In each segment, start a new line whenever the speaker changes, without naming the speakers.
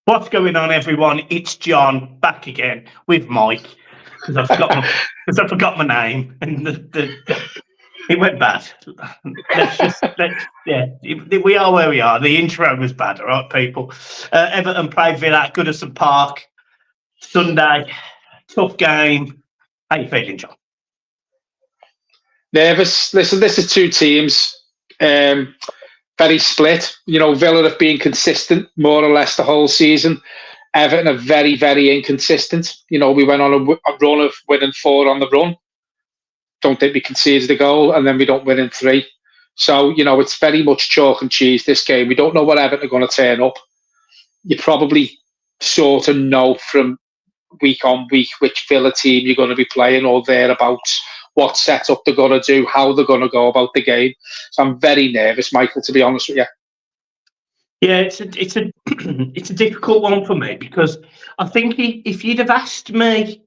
What's going on, everyone? It's John back again with Mike because I forgot my name and it went bad. We are where we are. The intro was bad, all right, people. Everton played Villa at Goodison Park Sunday. Tough game. How you feeling, John?
Nervous. Listen, this is two teams, very split. You know, Villa have been consistent more or less the whole season. Everton are very, very inconsistent. You know, we went on a run of winning 4 on the run. Don't think we conceded the goal, and then we don't win in 3. So, you know, it's very much chalk and cheese, this game. We don't know what Everton are going to turn up. You probably sort of know from week on week which Villa team you're going to be playing or thereabouts, what setup they're going to do, how they're going to go about the game. So I'm very nervous, Michael, to be honest with you.
Yeah, it's a it's a difficult one for me because I think if you'd have asked me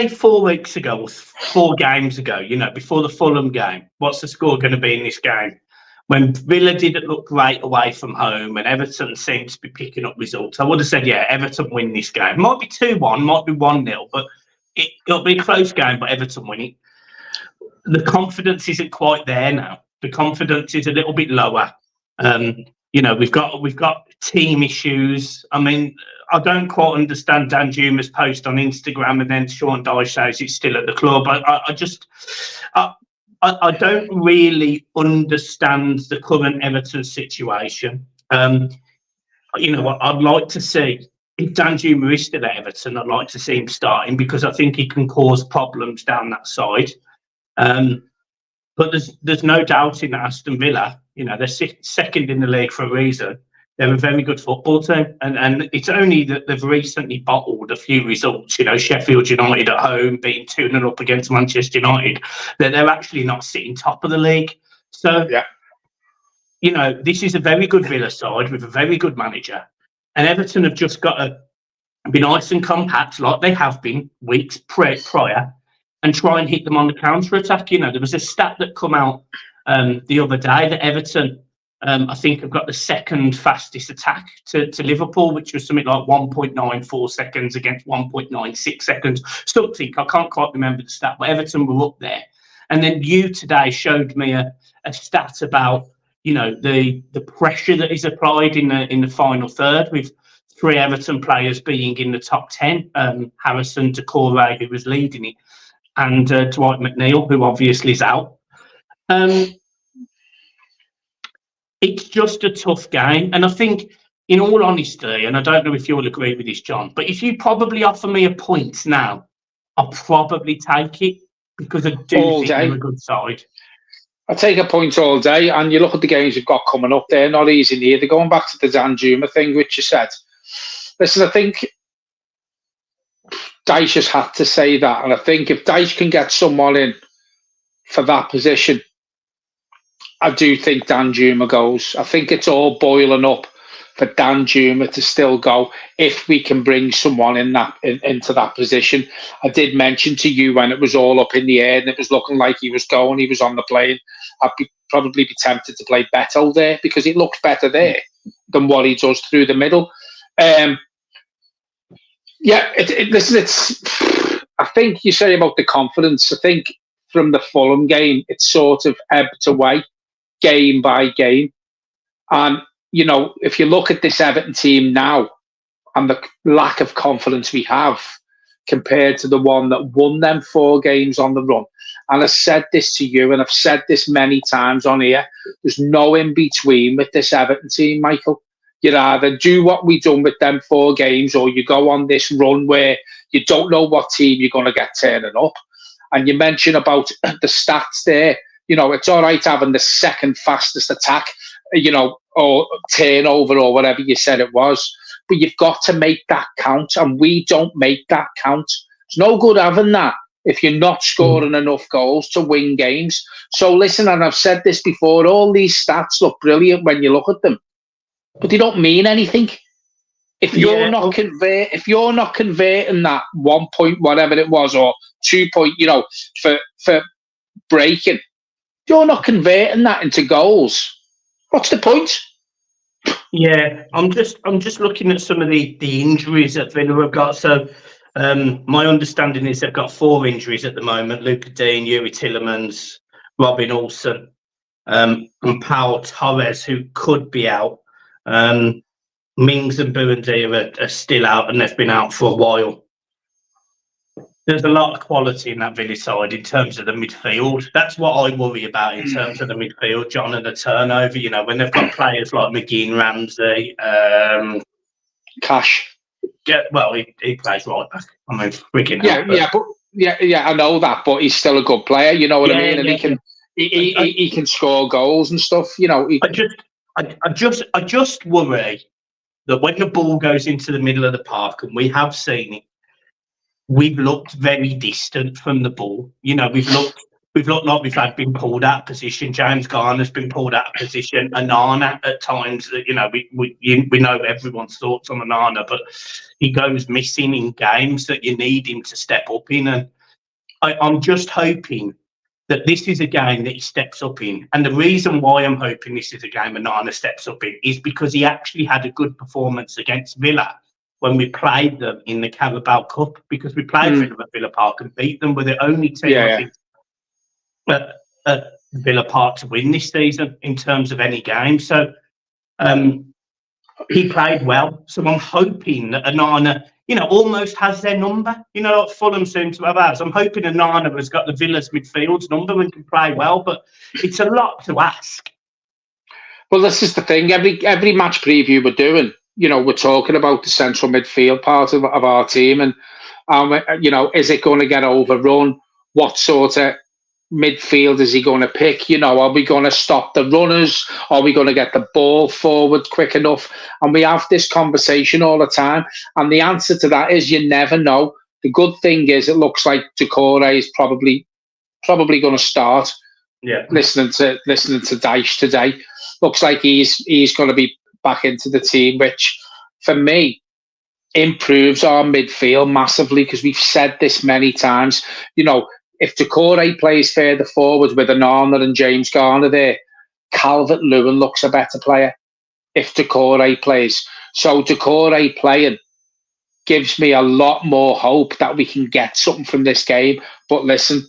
4 weeks ago or 4 games ago, you know, before the Fulham game, what's the score going to be in this game? When Villa didn't look great away from home and Everton seemed to be picking up results, I would have said, yeah, Everton win this game. Might be 2-1, might be 1-0, but it'll be a close game, but Everton win it. The confidence isn't quite there now. The confidence is a little bit lower. You know, we've got team issues. I mean, I don't quite understand Dan Juma's post on Instagram and then Sean Dyche says he's still at the club. I don't really understand the current Everton situation. You know, I'd like to see, if Dan Juma is still at Everton, I'd like to see him starting because I think he can cause problems down that side. But there's no doubt in Aston Villa, you know, they're second in the league for a reason. They're a very good football team. And it's only that they've recently bottled a few results, you know, Sheffield United at home being 2-0 up against Manchester United, that they're actually not sitting top of the league. So, yeah, you know, this is a very good Villa side with a very good manager. And Everton have just got to be nice and compact like they have been weeks prior and try and hit them on the counter-attack. You know, there was a stat that come out the other day that Everton, I think, have got the second fastest attack to Liverpool, which was something like 1.94 seconds against 1.96 seconds. Something, I can't quite remember the stat, but Everton were up there. And then you today showed me a stat about, you know, the pressure that is applied in the final third with 3 Everton players being in the top 10, Harrison, Decore, who was leading it, and Dwight McNeil, who obviously is out. It's just a tough game. And I think, in all honesty, and I don't know if you'll agree with this, John, but if you probably offer me a point now, I'll probably take it because I do think they're a good side.
I'll take a point all day. And you look at the games you've got coming up, they're not easy neither. Going back to the Dan Juma thing, which you said, listen, I think Dyche has had to say that, and I think if Dyche can get someone in for that position, I do think Dan Juma goes. I think it's all boiling up for Dan Juma to still go if we can bring someone into that position. I did mention to you when it was all up in the air and it was looking like he was going, he was on the plane, I'd probably be tempted to play Beto there because it looks better there than what he does through the middle. Yeah, it's. I think you say about the confidence. I think from the Fulham game, it's sort of ebbed away game by game. And, you know, if you look at this Everton team now and the lack of confidence we have compared to the one that won them 4 games on the run, and I've said this to you and I've said this many times on here, there's no in between with this Everton team, Michael. You either do what we done with them 4 games or you go on this run where you don't know what team you're going to get turning up. And you mentioned about the stats there. You know, it's all right having the second fastest attack, you know, or turnover or whatever you said it was. But you've got to make that count. And we don't make that count. It's no good having that if you're not scoring enough goals to win games. So listen, and I've said this before, all these stats look brilliant when you look at them, but they don't mean anything. If you're not converting that 1 point, whatever it was, or 2 point, you know, for breaking, you're not converting that into goals. What's the point?
Yeah, I'm just looking at some of the injuries that Villa have got. So my understanding is they've got 4 injuries at the moment: Luca Dean, Yuri Tillemans, Robin Olsen, and Pau Torres, who could be out. Mings and Buendia are still out, and they've been out for a while. There's a lot of quality in that Villa side in terms of the midfield. That's what I worry about in terms of the midfield, John, and the turnover. You know, when they've got players like McGinn, Ramsey,
Cash.
yeah, well, he plays right back. I mean, freaking
Yeah,
hell.
yeah, I know that, but he's still a good player. You know what I
Yeah,
mean? And
yeah.
he can score goals and stuff. You know,
I just worry that when the ball goes into the middle of the park, and we have seen it, we've looked very distant from the ball. You know, we've looked like we've been pulled out of position. James Garner's been pulled out of position. Anana at times. You know, we know everyone's thoughts on Anana, but he goes missing in games that you need him to step up in. And I'm just hoping that this is a game that he steps up in. And the reason why I'm hoping this is a game Anana steps up in is because he actually had a good performance against Villa when we played them in the Carabao Cup, because we played Villa at Villa Park and beat them. We're the only team, I think, at Villa Park to win this season in terms of any game. So he played well. So I'm hoping that Anana, you know, almost has their number. You know, like Fulham seem to have ours. I'm hoping Anana has got the Villa's midfield's number and can play well, but it's a lot to ask.
Well, this is the thing. Every match preview we're doing, you know, we're talking about the central midfield part of our team, and you know, is it going to get overrun? What sort of midfield is he going to pick? You know, are we going to stop the runners? Are we going to get the ball forward quick enough? And we have this conversation all the time, and the answer to that is you never know. The good thing is it looks like Decore is probably going to start.
Yeah,
listening to Dyche today, looks like he's going to be back into the team, which for me improves our midfield massively, because we've said this many times. You know, if Decore plays further forward with Anana and James Garner there, Calvert-Lewin looks a better player if Decore plays. So Decore playing gives me a lot more hope that we can get something from this game. But listen,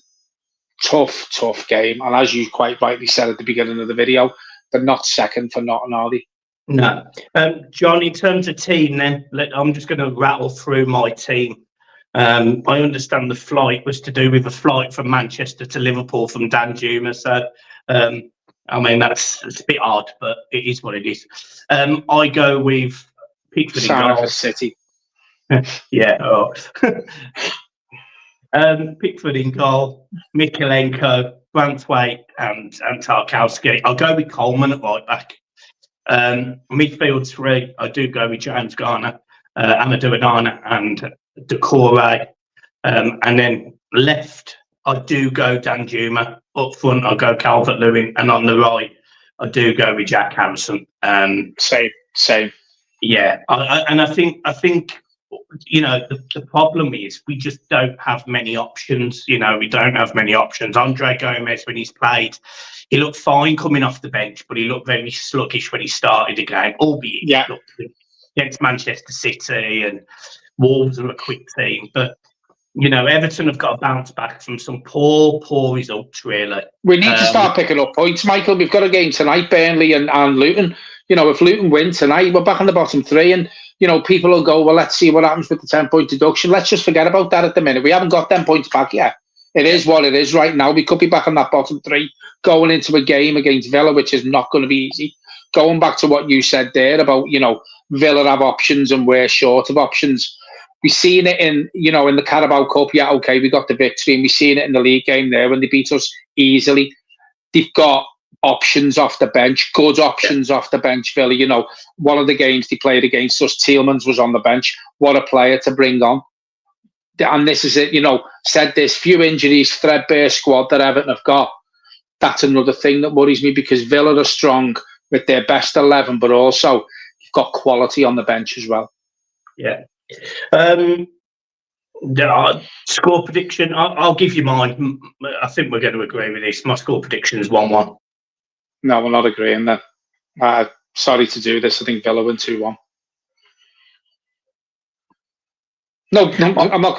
tough game. And as you quite rightly said at the beginning of the video, they're not second for nothing, are they?
No. John, in terms of team then, I'm just going to rattle through my team. I understand the flight was to do with a flight from Manchester to Liverpool from Danjuma. So, I mean, it's a bit odd, but it is what it is. I go with Pickford in goal.
City.
Yeah. Oh. Pickford in goal, Mikolenko, Branthwaite, and Tarkowski. I'll go with Coleman at right back. Midfield 3, I do go with James Garner, Amadou Onana, and Decore. And then left, I do go Danjuma. Up front, I go Calvert-Lewin, and on the right, I do go with Jack Harrison.
Same.
Yeah, I think. You know, the problem is we just don't have many options. You know, we don't have many options. Andre Gomez, when he's played, he looked fine coming off the bench, but he looked very sluggish when he started the game, albeit he looked against Manchester City, and Wolves are a quick team. But, you know, Everton have got to bounce back from some poor results, really.
We need to start picking up points, Michael. We've got a game tonight, Burnley and Luton. You know, if Luton win tonight, we're back on the bottom 3, and you know, people will go, well, let's see what happens with the 10-point deduction. Let's just forget about that at the minute. We haven't got 10 points back yet. It is what it is right now. We could be back on that bottom 3 going into a game against Villa, which is not going to be easy. Going back to what you said there about, you know, Villa have options and we're short of options. We've seen it in the Carabao Cup. Yeah, okay, we got the victory, and we've seen it in the league game there when they beat us easily. They've got options off the bench, good options off the bench, Villa. You know, one of the games they played against us, Tielemans was on the bench. What a player to bring on. And this is it, you know, said this, few injuries, threadbare squad that Everton have got. That's another thing that worries me, because Villa are strong with their best 11, but also you've got quality on the bench as well.
Yeah. Score prediction, I'll give you mine. I think we're going to agree with this. My score prediction is 1-1.
No, we're not agreeing then. sorry to do this. I think Villa win 2-1. No, I'm not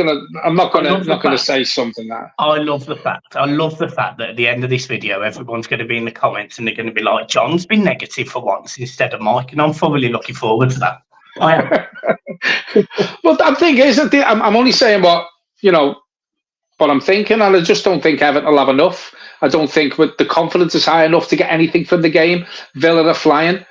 gonna say something that.
I love the fact that at the end of this video, everyone's going to be in the comments and they're going to be like, "John's been negative for once instead of Mike," and I'm thoroughly looking forward to that. I am.
Well, the thing is, I'm only saying what I'm thinking, and I just don't think Everton will have enough. I don't think with the confidence is high enough to get anything from the game. Villa are flying.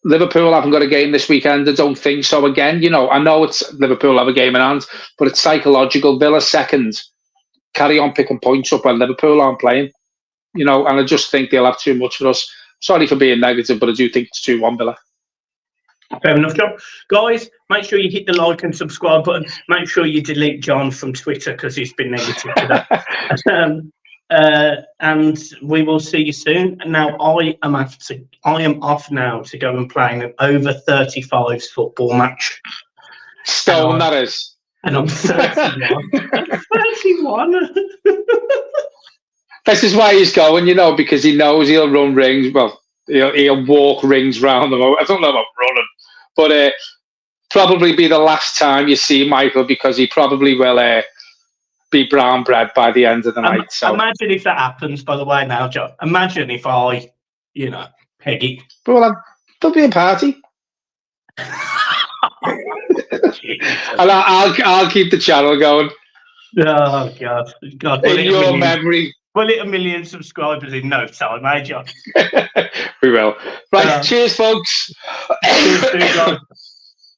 Liverpool haven't got a game this weekend. I don't think so again. I know it's Liverpool have a game in hand, but it's psychological. Villa second, carry on picking points up when Liverpool aren't playing. And I just think they'll have too much for us. Sorry for being negative, but I do think it's 2-1 Villa.
Fair enough, John. Guys, make sure you hit the like and subscribe button. Make sure you delete John from Twitter because he's been negative today. And we will see you soon. Now, I am off now to go and play in an over 35s football match.
Stone, that is.
And I'm 31. 31.
This is why he's going, because he knows he'll run rings. Well, he'll walk rings round them. I don't know about running, but probably be the last time you see Michael, because he probably will be brown bread by the end of the night. So
imagine if that happens, by the way, now, John. Imagine if I, Peggy.
Well, there'll be a party. And I'll keep the channel going.
Oh, God.
In your memory.
We'll hit 1 million subscribers in no time, eh, John?
We will. Right, cheers, folks.
Cheers, guys.